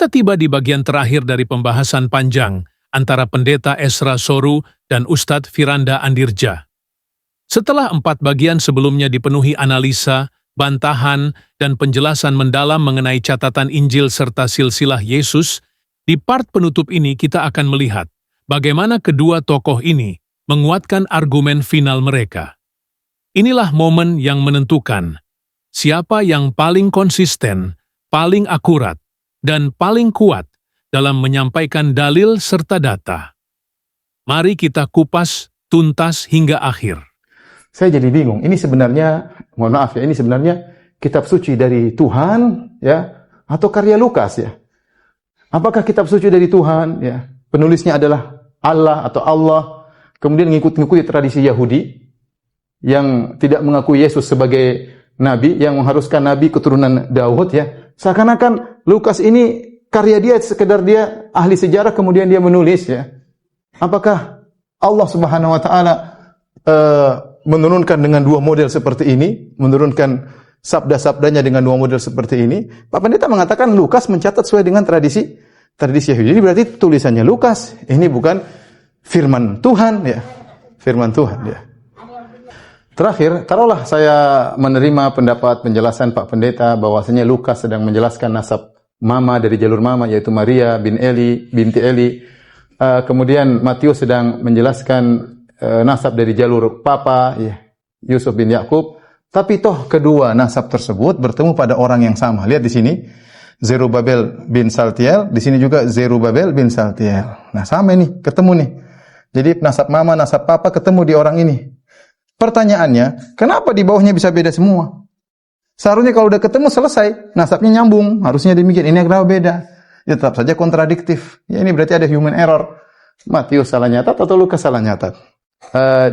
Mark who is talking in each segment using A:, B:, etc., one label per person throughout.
A: Kita tiba di bagian terakhir dari pembahasan panjang antara Pendeta Ezra Soru dan Ustadz Firanda Andirja. Setelah 4 bagian sebelumnya dipenuhi analisa, bantahan, dan penjelasan mendalam mengenai catatan Injil serta silsilah Yesus, di part penutup ini kita akan melihat bagaimana kedua tokoh ini menguatkan argumen final mereka. Inilah momen yang menentukan siapa yang paling konsisten, paling akurat, dan paling kuat dalam menyampaikan dalil serta data. Mari kita kupas tuntas hingga akhir.
B: Saya jadi bingung, ini sebenarnya, mohon maaf ya, ini sebenarnya kitab suci dari Tuhan, ya, atau karya Lukas, ya. Apakah kitab suci dari Tuhan, ya, penulisnya adalah Allah atau Allah, kemudian ngikut-ngikuti tradisi Yahudi, yang tidak mengakui Yesus sebagai Nabi, yang mengharuskan Nabi keturunan Daud, ya. Seakan-akan Lukas ini karya dia, sekedar dia ahli sejarah, kemudian dia menulis, ya. Apakah Allah Subhanahu wa Ta'ala menurunkan dengan 2 model seperti ini, menurunkan sabda-sabdanya dengan 2 model seperti ini? Pak Pendeta mengatakan Lukas mencatat sesuai dengan tradisi Yahudi. Jadi berarti tulisannya Lukas, ini bukan firman Tuhan, ya. Firman Tuhan, ya. Terakhir, taruhlah saya menerima pendapat penjelasan Pak Pendeta bahwasanya Lukas sedang menjelaskan nasab mama dari jalur mama, yaitu Maria binti Eli. Kemudian Matius sedang menjelaskan nasab dari jalur papa, ya, Yusuf bin Yakub. Tapi toh kedua nasab tersebut bertemu pada orang yang sama. Lihat di sini, Zerubabel bin Saltiel, di sini juga Zerubabel bin Saltiel. Nah, sama ini, ketemu nih. Jadi nasab mama, nasab papa ketemu di orang ini. Pertanyaannya, kenapa di bawahnya bisa beda semua? Seharusnya kalau udah ketemu selesai, nasabnya nyambung, harusnya demikian. Ini kenapa beda? Ya tetap saja kontradiktif. Ya ini berarti ada human error. Matius salah nyatat atau Lukas salah nyatat.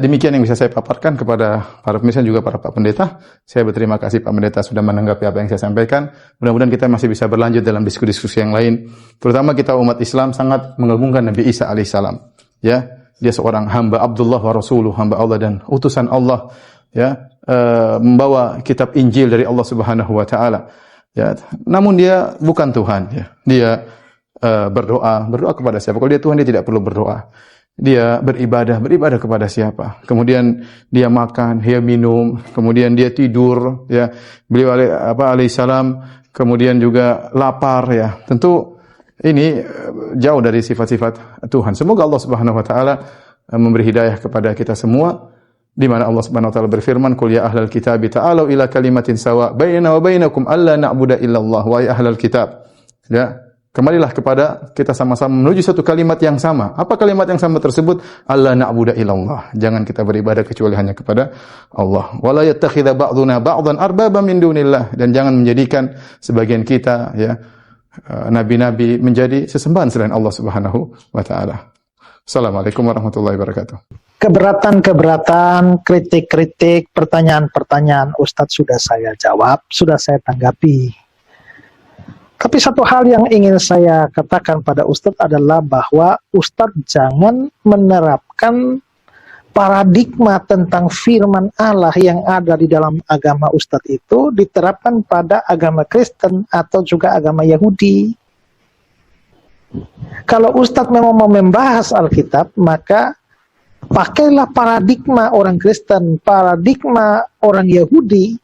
B: Demikian yang bisa saya paparkan kepada para pemirsa juga para Pak Pendeta. Saya berterima kasih Pak Pendeta sudah menanggapi apa yang saya sampaikan. Mudah-mudahan kita masih bisa berlanjut dalam diskusi yang lain. Terutama kita umat Islam sangat mengagungkan Nabi Isa alaihissalam. Ya. Dia seorang hamba Abdullah wa Rasuluh, hamba Allah dan utusan Allah, ya, membawa kitab Injil dari Allah Subhanahu wa Ta'ala, ya. Namun dia bukan Tuhan, ya. Dia berdoa kepada siapa? Kalau dia Tuhan, dia tidak perlu berdoa. Dia beribadah kepada siapa? Kemudian dia makan, dia minum, kemudian dia tidur, ya. Beliau alaihissalam kemudian juga lapar, ya. Tentu ini jauh dari sifat-sifat Tuhan. Semoga Allah Subhanahu wa Ta'ala memberi hidayah kepada kita semua, di mana Allah Subhanahu wa Ta'ala berfirman, "Qul ya ahlal kitab ta'alu ila kalimatin sawa bainana wa bainakum alla na'budu illallah wa ya ahlal kitab." Ya, kembalilah kepada kita sama-sama menuju satu kalimat yang sama. Apa kalimat yang sama tersebut? Alla na'budu illallah. Jangan kita beribadah kecuali hanya kepada Allah. Wa la yattakhidha ba'duna ba'dhan arbaban min dunillah, dan jangan menjadikan sebagian kita, ya, nabi-nabi menjadi sesembahan selain Allah Subhanahu wa Ta'ala. Assalamualaikum warahmatullahi wabarakatuh.
C: Keberatan-keberatan, kritik-kritik, pertanyaan-pertanyaan Ustadz sudah saya jawab, sudah saya tanggapi. Tapi satu hal yang ingin saya katakan pada Ustadz adalah bahwa Ustadz jangan menerapkan paradigma tentang firman Allah yang ada di dalam agama Ustadz itu diterapkan pada agama Kristen atau juga agama Yahudi. Kalau Ustadz memang mau membahas Alkitab, maka pakailah paradigma orang Kristen, paradigma orang Yahudi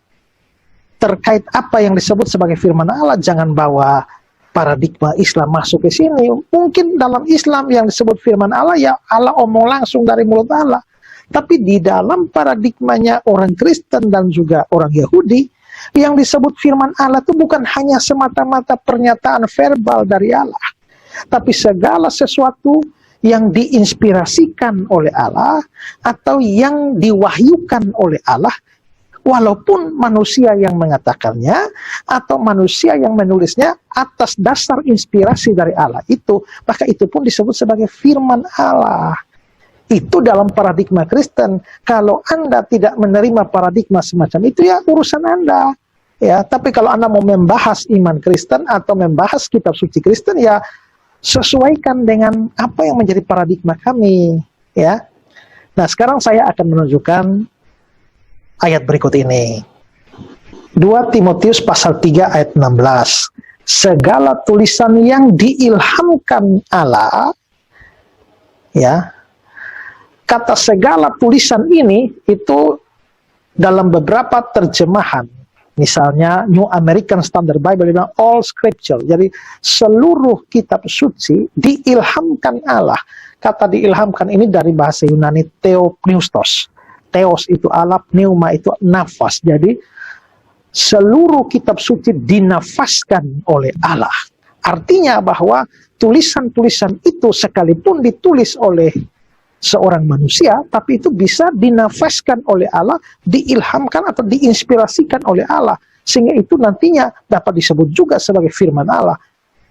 C: terkait apa yang disebut sebagai firman Allah. Jangan bawa paradigma Islam masuk ke sini. Mungkin dalam Islam yang disebut firman Allah, ya Allah omong langsung dari mulut Allah. Tapi di dalam paradigmanya orang Kristen dan juga orang Yahudi, yang disebut firman Allah itu bukan hanya semata-mata pernyataan verbal dari Allah, tapi segala sesuatu yang diinspirasikan oleh Allah atau yang diwahyukan oleh Allah, walaupun manusia yang mengatakannya atau manusia yang menulisnya atas dasar inspirasi dari Allah itu, maka itu pun disebut sebagai firman Allah. Itu dalam paradigma Kristen. Kalau Anda tidak menerima paradigma semacam itu, ya urusan Anda. Ya, tapi kalau Anda mau membahas iman Kristen atau membahas kitab suci Kristen, ya sesuaikan dengan apa yang menjadi paradigma kami. Ya. Nah, sekarang saya akan menunjukkan ayat berikut ini. 2 Timotius pasal 3 ayat 16. segala tulisan yang diilhamkan Allah, ya, kata segala tulisan ini itu dalam beberapa terjemahan, misalnya New American Standard Bible bilang all scripture, jadi seluruh kitab suci diilhamkan Allah. Kata diilhamkan ini dari bahasa Yunani theopneustos. Theos itu Allah, pneuma itu nafas. Jadi seluruh kitab suci dinafaskan oleh Allah. Artinya bahwa tulisan-tulisan itu sekalipun ditulis oleh seorang manusia, tapi itu bisa dinafaskan oleh Allah, diilhamkan atau diinspirasikan oleh Allah, sehingga itu nantinya dapat disebut juga sebagai firman Allah.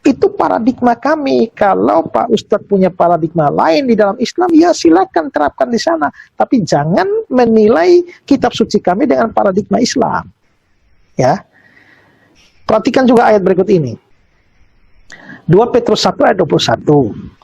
C: Itu paradigma kami. Kalau Pak Ustadz punya paradigma lain di dalam Islam, ya silakan terapkan di sana. Tapi jangan menilai kitab suci kami dengan paradigma Islam. Ya, perhatikan juga ayat berikut ini. 2 Petrus 1 ayat 21.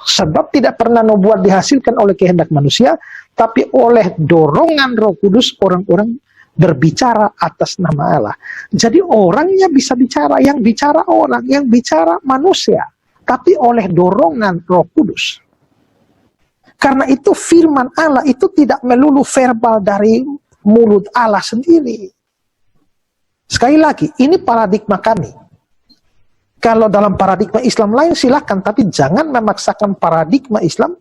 C: Sebab tidak pernah nubuat dihasilkan oleh kehendak manusia, tapi oleh dorongan Roh Kudus orang-orang berbicara atas nama Allah. Jadi orangnya bisa bicara, yang bicara orang, yang bicara manusia, tapi oleh dorongan Roh Kudus. Karena itu firman Allah itu tidak melulu verbal dari mulut Allah sendiri. Sekali lagi, ini paradigma kami. Kalau dalam paradigma Islam lain silakan, tapi jangan memaksakan paradigma Islam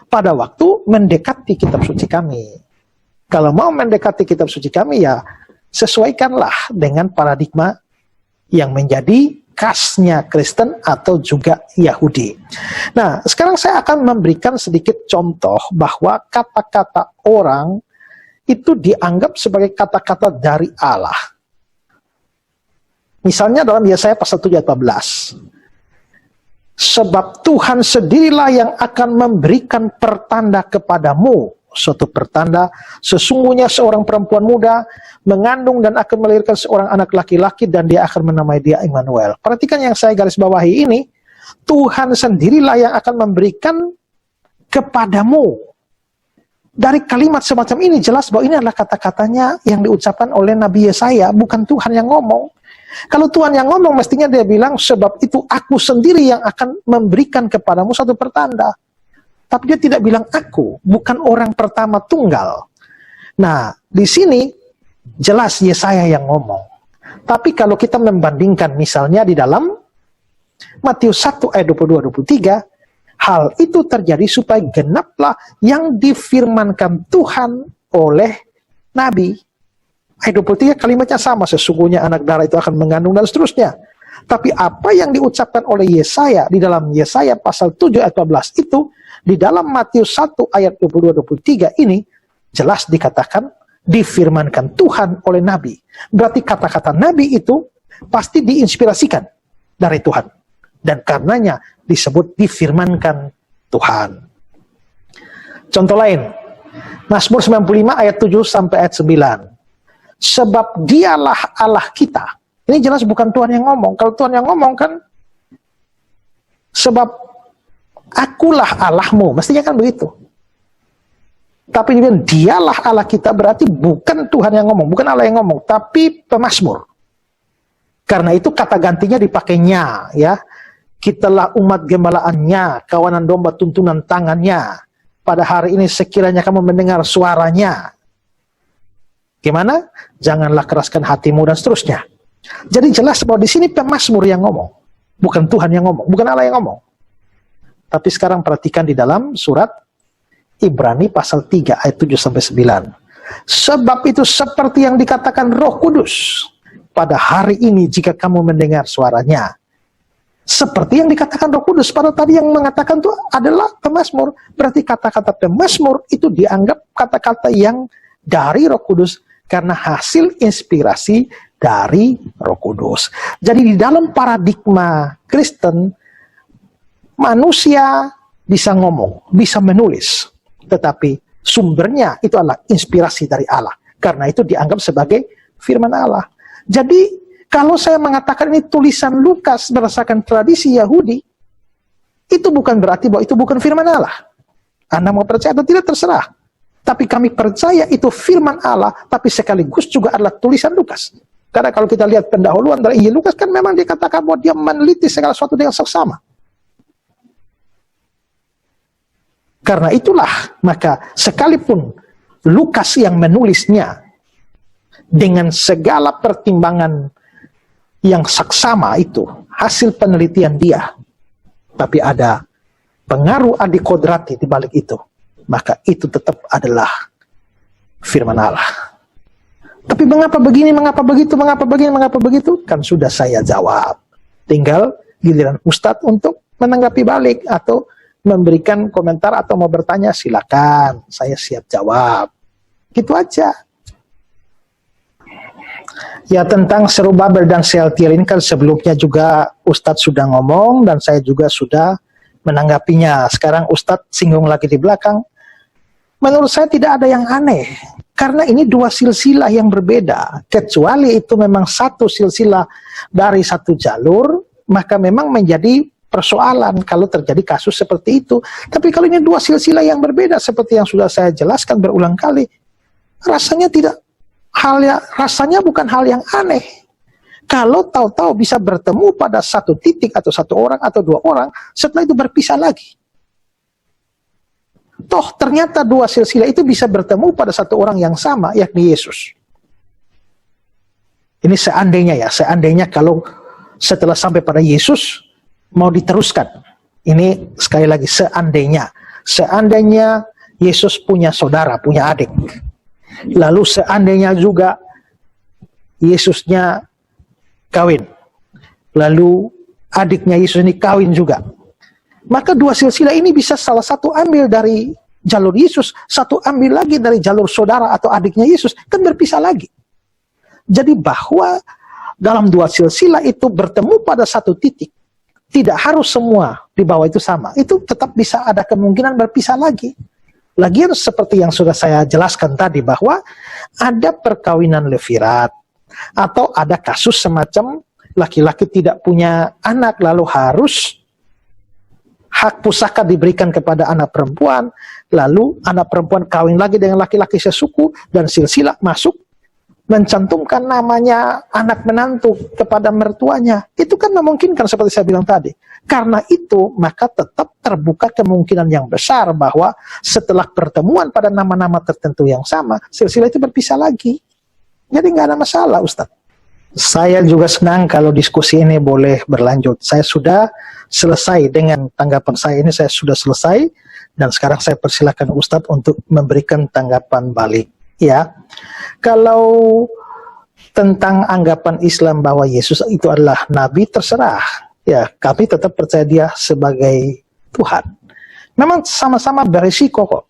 C: pada waktu mendekati kitab suci kami. Kalau mau mendekati kitab suci kami, ya sesuaikanlah dengan paradigma yang menjadi khasnya Kristen atau juga Yahudi. Nah, sekarang saya akan memberikan sedikit contoh bahwa kata-kata orang itu dianggap sebagai kata-kata dari Allah. Misalnya dalam Yesaya pasal 7 ayat 14. Sebab Tuhan sendirilah yang akan memberikan pertanda kepadamu. Suatu pertanda, sesungguhnya seorang perempuan muda mengandung dan akan melahirkan seorang anak laki-laki dan dia akan menamai dia Immanuel. Perhatikan yang saya garis bawahi ini. Tuhan sendirilah yang akan memberikan kepadamu. Dari kalimat semacam ini jelas bahwa ini adalah kata-katanya yang diucapkan oleh Nabi Yesaya, bukan Tuhan yang ngomong. Kalau Tuhan yang ngomong, mestinya dia bilang, sebab itu aku sendiri yang akan memberikan kepadamu satu pertanda. Tapi dia tidak bilang aku, bukan orang pertama tunggal. Nah, di sini jelas Yesaya yang ngomong. Tapi kalau kita membandingkan misalnya di dalam Matius 1 ayat 22-23, hal itu terjadi supaya genaplah yang difirmankan Tuhan oleh Nabi. Ayat 23 kalimatnya sama, sesungguhnya anak darah itu akan mengandung dan seterusnya. Tapi apa yang diucapkan oleh Yesaya di dalam Yesaya pasal 7 ayat 12 itu, di dalam Matius 1 ayat 22-23 ini, jelas dikatakan difirmankan Tuhan oleh Nabi. Berarti kata-kata Nabi itu pasti diinspirasikan dari Tuhan. Dan karenanya disebut difirmankan Tuhan. Contoh lain, Mazmur 95 ayat 7 sampai ayat 9. Sebab dialah Allah kita. Ini jelas bukan Tuhan yang ngomong. Kalau Tuhan yang ngomong kan, sebab akulah Allahmu, mestinya kan begitu. Tapi dialah Allah kita berarti bukan Tuhan yang ngomong, bukan Allah yang ngomong, tapi pemazmur. Karena itu kata gantinya dipakainya, ya. Kitalah umat gembalaannya, kawanan domba tuntunan tangannya. Pada hari ini sekiranya kamu mendengar suaranya. Gimana? Janganlah keraskan hatimu dan seterusnya. Jadi jelas bahwa di sini pemazmur yang ngomong, bukan Tuhan yang ngomong, bukan Allah yang ngomong. Tapi sekarang perhatikan di dalam surat Ibrani pasal 3 ayat 7 sampai 9. Sebab itu seperti yang dikatakan Roh Kudus pada hari ini jika kamu mendengar suaranya. Seperti yang dikatakan Roh Kudus, pada tadi yang mengatakan itu adalah pemazmur. Berarti kata-kata pemazmur itu dianggap kata-kata yang dari Roh Kudus karena hasil inspirasi dari Roh Kudus. Jadi di dalam paradigma Kristen, manusia bisa ngomong, bisa menulis, tetapi sumbernya itu adalah inspirasi dari Allah. Karena itu dianggap sebagai firman Allah. Jadi kalau saya mengatakan ini tulisan Lukas berdasarkan tradisi Yahudi, itu bukan berarti bahwa itu bukan firman Allah. Anda mau percaya atau tidak terserah. Tapi kami percaya itu firman Allah, tapi sekaligus juga adalah tulisan Lukas. Karena kalau kita lihat pendahuluan dari Injil Lukas kan memang dikatakan bahwa dia meneliti segala sesuatu dengan seksama. Karena itulah, maka sekalipun Lukas yang menulisnya dengan segala pertimbangan yang saksama itu, hasil penelitian dia, tapi ada pengaruh adikodrati di balik itu, maka itu tetap adalah firman Allah. Tapi mengapa begini, mengapa begitu, mengapa begini, mengapa begitu? Kan sudah saya jawab. Tinggal giliran Ustadz untuk menanggapi balik atau memberikan komentar atau mau bertanya, silakan, saya siap jawab. Gitu aja. Ya, tentang Serubabel dan Sealtiel ini kan sebelumnya juga Ustadz sudah ngomong dan saya juga sudah menanggapinya. Sekarang Ustadz singgung lagi di belakang. Menurut saya tidak ada yang aneh. Karena ini dua silsilah yang berbeda. Kecuali itu memang satu silsilah dari satu jalur, maka memang menjadi persoalan kalau terjadi kasus seperti itu. Tapi kalau ini dua silsilah yang berbeda seperti yang sudah saya jelaskan berulang kali, rasanya rasanya bukan hal yang aneh. Kalau tahu-tahu bisa bertemu pada satu titik atau satu orang atau dua orang, setelah itu berpisah lagi. Toh ternyata dua silsilah itu bisa bertemu pada satu orang yang sama, yakni Yesus. Ini seandainya kalau setelah sampai pada Yesus mau diteruskan. Ini sekali lagi seandainya Yesus punya saudara, punya adik. Lalu seandainya juga Yesusnya kawin. Lalu adiknya Yesus ini kawin juga. Maka dua silsilah ini bisa salah satu ambil dari jalur Yesus, satu ambil lagi dari jalur saudara atau adiknya Yesus, kan berpisah lagi. Jadi bahwa dalam dua silsilah itu bertemu pada satu titik, tidak harus semua di bawah itu sama. Itu tetap bisa ada kemungkinan berpisah lagi. Lagian seperti yang sudah saya jelaskan tadi bahwa ada perkawinan levirat atau ada kasus semacam laki-laki tidak punya anak lalu harus hak pusaka diberikan kepada anak perempuan, lalu anak perempuan kawin lagi dengan laki-laki sesuku dan silsilah masuk mencantumkan namanya anak menantu kepada mertuanya. Itu kan memungkinkan seperti saya bilang tadi. Karena itu maka tetap terbuka kemungkinan yang besar bahwa setelah pertemuan pada nama-nama tertentu yang sama, silsilah itu berpisah lagi. Jadi nggak ada masalah, Ustadz. Saya juga senang kalau diskusi ini boleh berlanjut. Saya sudah selesai dengan tanggapan saya ini, saya sudah selesai. Dan sekarang saya persilakan Ustadz untuk memberikan tanggapan balik. Ya, kalau tentang anggapan Islam bahwa Yesus itu adalah Nabi, terserah. Ya, kami tetap percaya dia sebagai Tuhan. Memang sama-sama berisiko kok.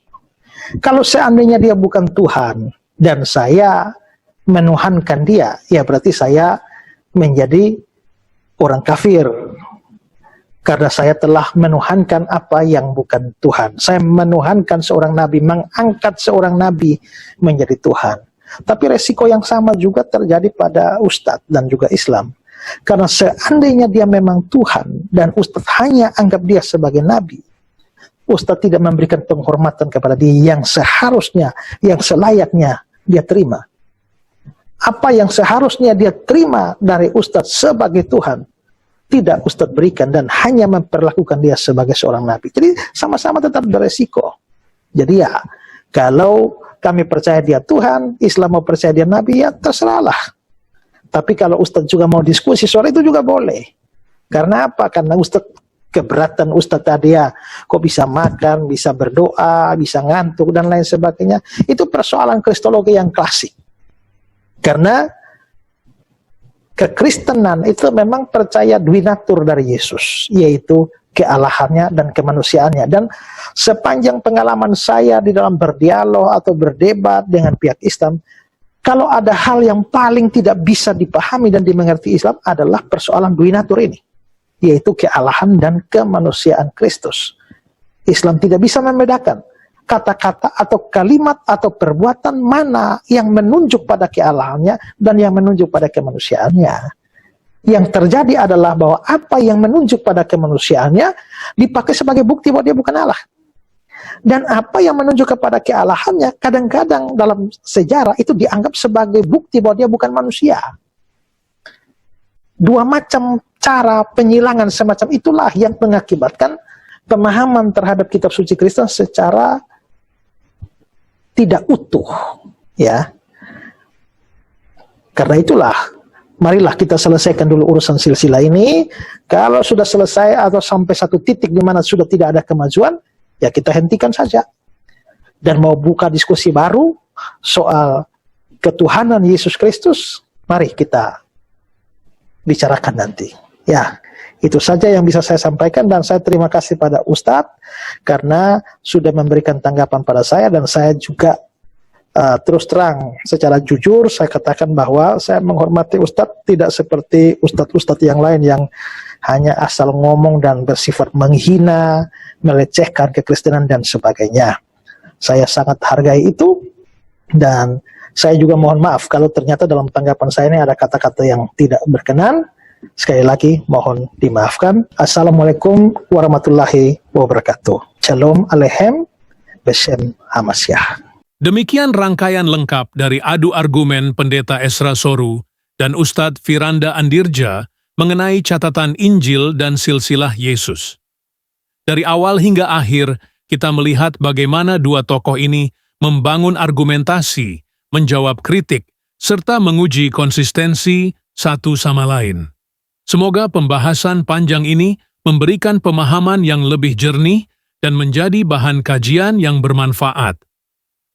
C: Kalau seandainya dia bukan Tuhan dan saya menuhankan dia, ya berarti saya menjadi orang kafir. Karena saya telah menuhankan apa yang bukan Tuhan. Saya menuhankan seorang nabi, mengangkat seorang nabi menjadi Tuhan. Tapi resiko yang sama juga terjadi pada Ustadz dan juga Islam. Karena seandainya dia memang Tuhan dan Ustadz hanya anggap dia sebagai nabi, Ustadz tidak memberikan penghormatan kepada dia yang seharusnya, yang selayaknya dia terima. Apa yang seharusnya dia terima dari Ustadz sebagai Tuhan, tidak Ustadz berikan dan hanya memperlakukan dia sebagai seorang nabi. Jadi sama-sama tetap beresiko. Jadi ya, kalau kami percaya dia Tuhan, Islam mau percaya dia nabi, ya terserahlah. Tapi kalau Ustadz juga mau diskusi soal itu juga boleh. Karena apa? Karena Ustadz keberatan Ustadz tadi ya, kok bisa makan, bisa berdoa, bisa ngantuk dan lain sebagainya. Itu persoalan kristologi yang klasik. Karena kekristenan itu memang percaya dwinatur dari Yesus, yaitu kealahannya dan kemanusiaannya. Dan sepanjang pengalaman saya di dalam berdialog atau berdebat dengan pihak Islam, kalau ada hal yang paling tidak bisa dipahami dan dimengerti Islam adalah persoalan dwinatur ini, yaitu kealahan dan kemanusiaan Kristus. Islam tidak bisa membedakan kata-kata atau kalimat atau perbuatan mana yang menunjuk pada kealahannya dan yang menunjuk pada kemanusiaannya. Yang terjadi adalah bahwa apa yang menunjuk pada kemanusiaannya dipakai sebagai bukti bahwa dia bukan Allah. Dan apa yang menunjuk kepada kealahannya kadang-kadang dalam sejarah itu dianggap sebagai bukti bahwa dia bukan manusia. Dua macam cara penyilangan semacam itulah yang mengakibatkan pemahaman terhadap kitab suci Kristen secara tidak utuh, ya. Karena itulah, marilah kita selesaikan dulu urusan silsilah ini. Kalau sudah selesai atau sampai satu titik di mana sudah tidak ada kemajuan, ya kita hentikan saja. Dan mau buka diskusi baru soal ketuhanan Yesus Kristus, mari kita bicarakan nanti. Ya, itu saja yang bisa saya sampaikan, dan saya terima kasih pada Ustadz karena sudah memberikan tanggapan pada saya, dan saya juga terus terang secara jujur saya katakan bahwa saya menghormati Ustadz tidak seperti Ustadz-Ustadz yang lain yang hanya asal ngomong dan bersifat menghina, melecehkan kekristenan dan sebagainya. Saya sangat hargai itu, dan saya juga mohon maaf kalau ternyata dalam tanggapan saya ini ada kata-kata yang tidak berkenan. Sekali lagi mohon dimaafkan. Assalamualaikum warahmatullahi wabarakatuh. Shalom aleichem beshem Hamasyah.
A: Demikian rangkaian lengkap dari adu argumen Pendeta Ezra Soru dan Ustadz Firanda Andirja mengenai catatan Injil dan silsilah Yesus. Dari awal hingga akhir, kita melihat bagaimana dua tokoh ini membangun argumentasi, menjawab kritik, serta menguji konsistensi satu sama lain. Semoga pembahasan panjang ini memberikan pemahaman yang lebih jernih dan menjadi bahan kajian yang bermanfaat.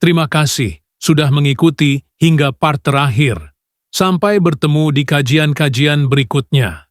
A: Terima kasih sudah mengikuti hingga part terakhir. Sampai bertemu di kajian-kajian berikutnya.